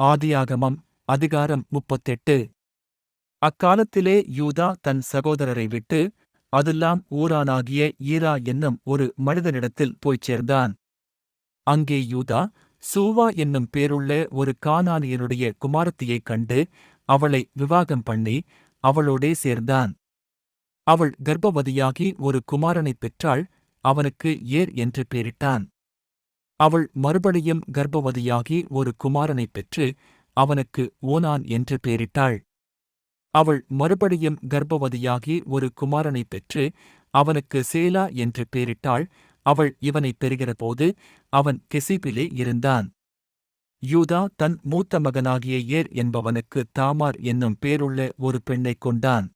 ஆதியாகமம் அதிகாரம் 38. அக்காலத்திலே யூதா தன் சகோதரரை விட்டு அதுல்லாம் ஊரானாகிய ஈரா என்னும் ஒரு மனிதனிடத்தில் போய்ச் சேர்ந்தான். அங்கே யூதா சூவா என்னும் பேருள்ள ஒரு கானானியனுடைய குமாரத்தியைக் கண்டு அவளை விவாகம் பண்ணி அவளோடே சேர்ந்தான். அவள் கர்ப்பவதியாகி ஒரு குமாரனைப் பெற்றாள். அவனுக்கு ஏர் என்று பேரிட்டான். அவள் மறுபடியும் கர்ப்பவதியாகி ஒரு குமாரனைப் பெற்று அவனுக்கு ஓனான் என்று பேரிட்டாள். அவள் மறுபடியும் கர்ப்பவதியாகி ஒரு குமாரனைப் பெற்று அவனுக்கு சேலா என்று பேரிட்டாள். அவள் இவனைப் பெறுகிறபோது அவன் கெசிபிலே இருந்தான். யூதா தன் மூத்த மகனாகிய ஏர் என்பவனுக்கு தாமார் என்னும் பேருள்ள ஒரு பெண்ணைக் கொண்டான்.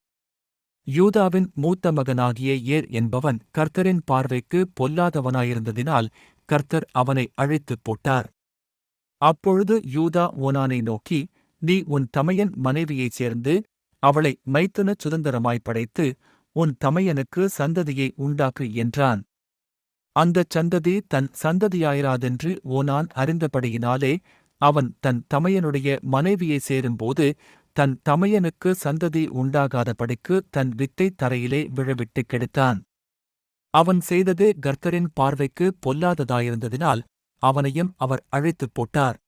யூதாவின் மூத்த மகனாகிய ஏர் என்பவன் கர்த்தரின் பார்வைக்கு பொல்லாதவனாயிருந்ததினால் கர்த்தர் அவனை அழித்துப் போட்டார். அப்பொழுது யூதா ஓனானை நோக்கி, நீ உன் தமையன் மனைவியைச் சேர்ந்து அவளை மைத்துனச் சுதந்தரமாய்ப் படைத்து உன் தமையனுக்கு சந்ததியை உண்டாக்கு என்றான். அந்தச் சந்ததி தன் சந்ததியாயிராதென்று ஓனான் அறிந்தபடியினாலே அவன் தன் தமையனுடைய மனைவியைச் சேரும்போது தன் தமையனுக்கு சந்ததி உண்டாகாதபடிக்கு தன் வித்தைத் தரையிலே விழவிட்டுக் கெடுத்தான். அவன் செய்தது கர்த்தரின் பார்வைக்கு பொல்லாததாயிருந்ததினால் அவனையும் அவர் அழித்துப் போட்டார்.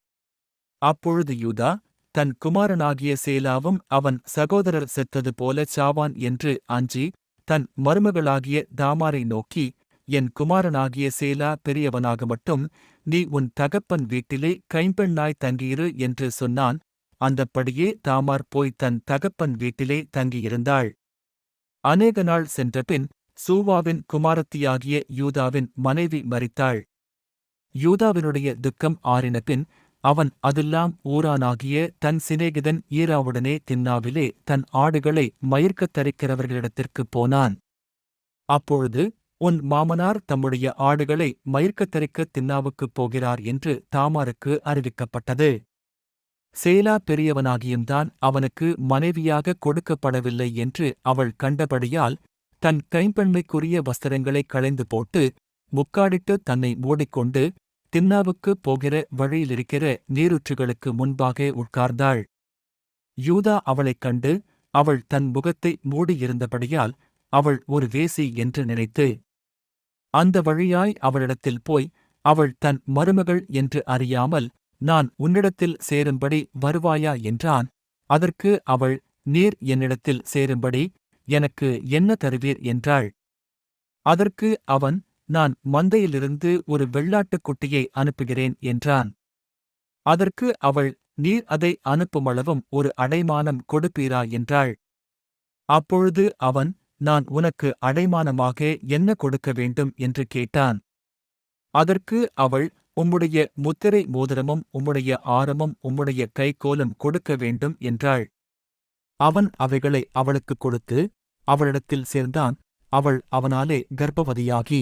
அப்பொழுது யூதா தன் குமாரனாகிய சேலாவும் அவன் சகோதரர் செத்தது போல சாவான் என்று அஞ்சி தன் மருமகளாகிய தாமாரை நோக்கி, என் குமாரனாகிய சேலா பெரியவனாகமட்டும் நீ உன் தகப்பன் வீட்டிலே கைம்பெண்ணாய் தங்கியிரு என்று சொன்னான். அந்தப்படியே தாமார் போய் தன் தகப்பன் வீட்டிலே தங்கியிருந்தாள். அநேக நாள் சென்றபின் சூவாவின் குமாரத்தியாகிய யூதாவின் மனைவி மரித்தாள். யூதாவினுடைய துக்கம் ஆறினபின் அவன் அதுல்லாம் ஊரானாகிய தன் சிநேகிதன் ஈராவுடனே திம்னாவிலே தன் ஆடுகளை மயிர்க்கத் தரிக்கிறவர்களிடத்திற்குப் போனான். அப்பொழுது, உன் மாமனார் தம்முடைய ஆடுகளை மயிர்க்கத் தரிக்க திம்னாவுக்குப் போகிறார் என்று தாமாருக்கு அறிவிக்கப்பட்டது. சேலா பெரியவனாகியும்தான் அவனுக்கு மனைவியாக கொடுக்கப்படவில்லை என்று அவள் கண்டபடியால் தன் கைம்பெண்மைக்குரிய வஸ்திரங்களைக் களைந்து போட்டு முக்காடிட்டு தன்னை மூடிக்கொண்டு திம்னாவுக்குப் போகிற வழியிலிருக்கிற நீரூற்றுகளுக்கு முன்பாக உட்கார்ந்தாள். யூதா அவளைக் கண்டு அவள் தன் முகத்தை மூடியிருந்தபடியால் அவள் ஒரு வேசி என்று நினைத்து அந்த வழியாய் அவளிடத்தில் போய் அவள் தன் மருமகள் என்று அறியாமல், நான் உன்னிடத்தில் சேரும்படி வருவாயா என்றான். அதற்கு அவள், நீர் என்னிடத்தில் சேரும்படி எனக்கு என்ன தருவீர் என்றாள். அதற்கு அவன், நான் மந்தையிலிருந்து ஒரு வெள்ளாட்டுக் குட்டியை அனுப்புகிறேன் என்றான். அதற்கு அவள், நீர் அதை அனுப்புமளவும் ஒரு அடைமானம் கொடுப்பீரா என்றாள். அப்பொழுது அவன், நான் உனக்கு அடைமானமாக என்ன கொடுக்க வேண்டும் என்று கேட்டான். அதற்கு அவள், உம்முடைய முத்திரை மோதிரமும் உம்முடைய ஆரமும் உம்முடைய கைக்கோலும் கொடுக்க வேண்டும் என்றாள். அவன் அவைகளை அவளுக்குக் கொடுத்து அவளிடத்தில் சேர்ந்தான். அவள் அவனாலே கர்ப்பவதியாகி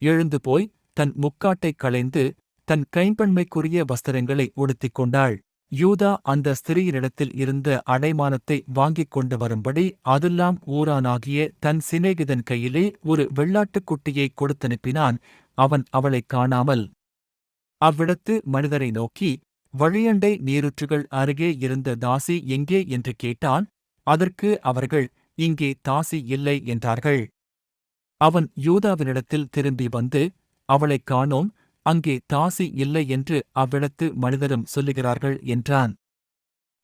எழுந்து போய் தன் முக்காட்டைக் களைந்து தன் கைம்பெண்மைக்குரிய வஸ்திரங்களை உடுத்திக் கொண்டாள். யூதா அந்த ஸ்திரீயினிடத்தில் இருந்த அடைமானத்தை வாங்கிக் கொண்டு வரும்படி அதுல்லாம் ஊரானாகிய தன் சிநேகிதன் கையிலே ஒரு வெள்ளாட்டுக் குட்டியைக் கொடுத்தனுப்பினான். அவன் அவளைக் காணாமல் அவ்விடத்து மனிதரை நோக்கி, வழியண்டை நீரூற்றுகள் அருகே இருந்த தாசி எங்கே என்று கேட்டான். அதற்கு அவர்கள், இங்கே தாசி இல்லை என்றார்கள். அவன் யூதாவினிடத்தில் திரும்பி வந்து, அவளைக் காணோம், அங்கே தாசி இல்லை என்று அவ்விடத்து மனிதரும் சொல்லுகிறார்கள் என்றான்.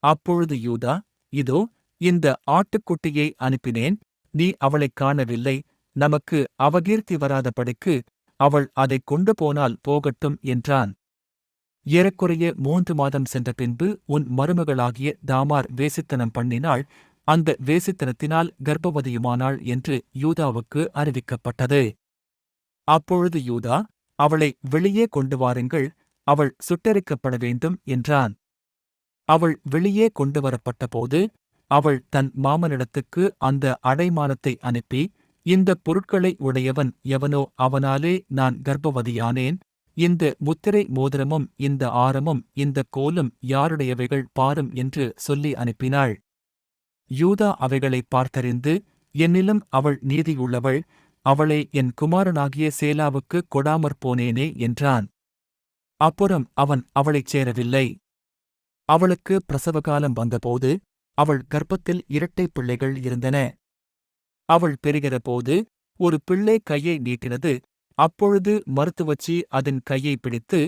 அப்பொழுது யூதா, இதோ இந்த ஆட்டுக்குட்டியை அனுப்பினேன், நீ அவளைக் காணவில்லை, நமக்கு அவகீர்த்தி வராதபடிக்கு அவள் அதைக் கொண்டு போனால் போகட்டும் என்றான். ஏறக்குறைய 3 மாதம் சென்ற பின்பு உன் மருமகளாகிய தாமார் வேசித்தனம் பண்ணினாள், அந்த வேசித்தனத்தினால் கர்ப்பவதியுமானாள் என்று யூதாவுக்கு அறிவிக்கப்பட்டது. அப்பொழுது யூதா, அவளை வெளியே கொண்டு வாருங்கள், அவள் சுட்டெரிக்கப்பட வேண்டும் என்றான். அவள் வெளியே கொண்டு வரப்பட்டபோது அவள் தன் மாமனிடத்துக்கு அந்த அடைமானத்தை அனுப்பி, இந்தப் பொருட்களை உடையவன் எவனோ அவனாலே நான் கர்ப்பவதியானேன், இந்த முத்திரை மோதிரமும் இந்த ஆரமும் இந்தக் கோலும் யாருடையவைகள் பாரும் என்று சொல்லி அனுப்பினாள். யூதா அவைகளைப் பார்த்தறிந்து, என்னிலும் அவள் நீதியுள்ளவள், அவளை என் குமாரனாகிய சேலாவுக்குக் கொடாமற் போனேனே என்றான். அப்புறம் அவன் அவளைச் சேரவில்லை. அவளுக்கு பிரசவகாலம் வந்தபோது அவள் கர்ப்பத்தில் இரட்டை பிள்ளைகள் இருந்தன. அவள் பெறுகிறபோது ஒரு பிள்ளை கையை நீட்டினது. அப்பொழுது மருத்துவச்சி அதன் கையை பிடித்து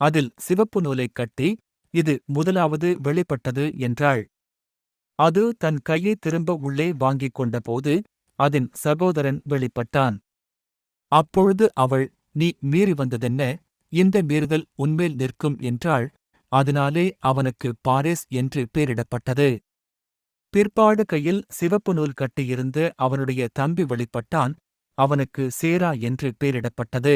அதில் சிவப்பு நூலைக் கட்டி, இது முதலாவது வெளிப்பட்டது என்றாள். அது தன் கையை திரும்ப உள்ளே வாங்கிக் கொண்டபோது அதன் சகோதரன் வெளிப்பட்டான். அப்பொழுது அவள், நீ மீறி வந்ததென்ன? இந்த மீறுதல் உன்மேல் நிற்கும் என்றாள். அதனாலே அவனுக்கு பாரேஸ் என்று பெயரிடப்பட்டது. பிற்பாடு கையில் சிவப்பு நூல் கட்டியிருந்த அவனுடைய தம்பி வெளிப்பட்டான். அவனுக்கு சேரா என்று பெயரிடப்பட்டது.